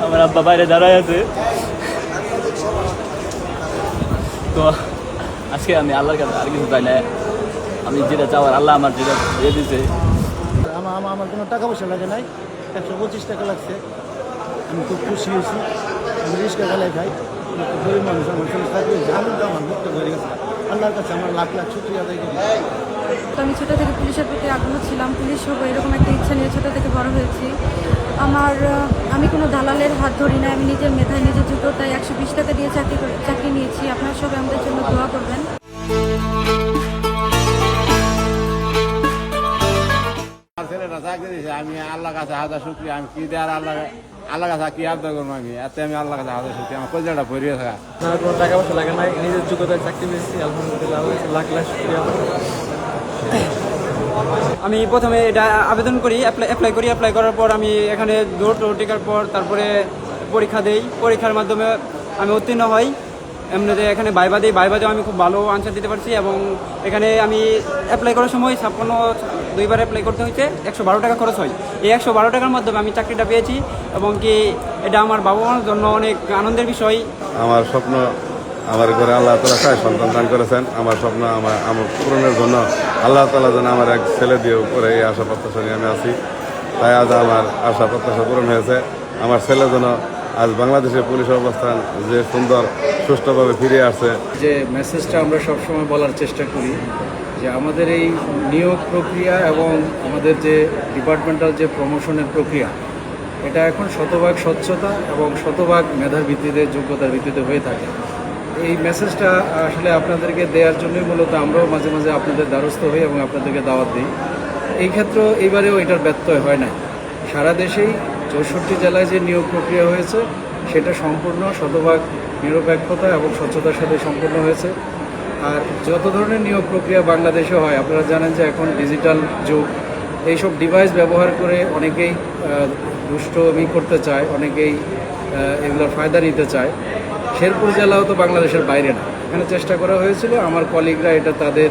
আমার আব্বা বাইরে দাঁড়ায় আছে। তো আজকে আমি আল্লাহর কাছে আর কিছু চাই না, আমি যেটা চাওয়ার আল্লাহ আমার যেটা দিয়ে দিছে। আমার কোনো টাকা পয়সা লাগে নাই, 125 টাকা লাগছে। আমি খুব খুশি হয়েছি। আমি রিক্সা গেলে খাই, গরিব মানুষ আমার সঙ্গে থাকবে, জামিনটা আমার মুক্ত হয়ে গেছে। আল্লাহর কাছে আমার লাখ লাখ শুকরিয়া আদায় করি। তো আমি ছোটো থেকে পুলিশের প্রতি আগ্রহ ছিলাম, পুলিশ হবো এরকম একটা ইচ্ছা নিয়ে ছোটো থেকে বড় হয়েছি। আমি কোনো দালালের হাত ধরি না, আমি নিজের মেধায় নিজের যোগ্যতায় 120 টাকা দিয়ে চাকরি নিয়েছি। আপনারা সবাই আমাদের জন্য দোয়া করবেন। ছেলেটা চাকরি দিয়েছে, আমি আল্লাহ কাছে হাজার শুক্রিয়া। আমি কি দেওয়ার আল্লাহ কাছে কি আবদার করবো, আমি এতে আমি আল্লাহ কাছে হাজার শুক্রিয়া। আমার কলজাটা ভরিয়ে থাকা। আমার কোনো টাকা পয়সা লাগে নাই, নিজের যোগ্যতায় চাকরি পেয়েছি, আলহামদুলিল্লাহ লাখ লাখ শুকরিয়া। আমি প্রথমে এটা আবেদন করি, অ্যাপ্লাই করার পর আমি এখানে দৌড় টেকার পর তারপরে পরীক্ষা দেই। পরীক্ষার মাধ্যমে আমি উত্তীর্ণ হই। এমনিতে এখানে ভাইবা দিই, ভাইবাতেও আমি খুব ভালো আনসার দিতে পারছি। এবং এখানে আমি অ্যাপ্লাই করার সময় 2বার অ্যাপ্লাই করতে হয়েছে, 112 টাকা খরচ হয়। এই 112 টাকার মাধ্যমে আমি চাকরিটা পেয়েছি এবং কি এটা আমার বাবা মার জন্য অনেক আনন্দের বিষয়। আমার স্বপ্ন আমার ঘরে আল্লাহ তাআলা চায় সন্তান দান করেছেন। আমার স্বপ্ন আমার পূরণের জন্য আল্লাহ তাআলা যেন আমার এক ছেলে দিয়ে উপরে এই আশা প্রত্যাশা নিয়ে আমি আছি। তাই আজ আমার আশা প্রত্যাশা পূরণ হয়েছে। আমার ছেলে যেন আজ বাংলাদেশের পুলিশ অবস্থান যে সুন্দর সুষ্ঠুভাবে ফিরে আসছে। যে মেসেজটা আমরা সবসময় বলার চেষ্টা করি যে আমাদের এই নিয়োগ প্রক্রিয়া এবং আমাদের যে ডিপার্টমেন্টাল যে প্রমোশনের প্রক্রিয়া, এটা এখন শতভাগ স্বচ্ছতা এবং শতভাগ মেধার ভিত্তিতে, যোগ্যতার ভিত্তিতে হয়ে থাকে। এই মেসেজটা আসলে আপনাদেরকে দেওয়ার জন্যই মূলত আমরাও মাঝে মাঝে আপনাদের দ্বারস্থ হই এবং আপনাদেরকে দাওয়াত দিই। এই ক্ষেত্রেও এইবারেও এটার ব্যত্যয় হয় না। সারা দেশেই 64 জেলায় যে নিয়োগ প্রক্রিয়া হয়েছে সেটা সম্পূর্ণ শতভাগ নিরপেক্ষতা এবং স্বচ্ছতার সাথে সম্পূর্ণ হয়েছে। আর যত ধরনের নিয়োগ প্রক্রিয়া বাংলাদেশে হয়, আপনারা জানেন যে এখন ডিজিটাল যুগ, এইসব ডিভাইস ব্যবহার করে অনেকেই দুষ্টমি করতে চায়, অনেকেই এগুলোর ফায়দা নিতে চায়। শেরপুর জেলাও তো বাংলাদেশের বাইরে না, এখানে চেষ্টা করা হয়েছিল। আমার কলিগরা এটা তাদের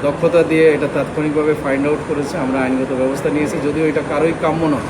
দক্ষতা দিয়ে এটা তাৎক্ষণিকভাবে ফাইন্ড আউট করেছে। আমরা আইনগত ব্যবস্থা নিয়েছি, যদিও এটা কারোই কাম্য নয়।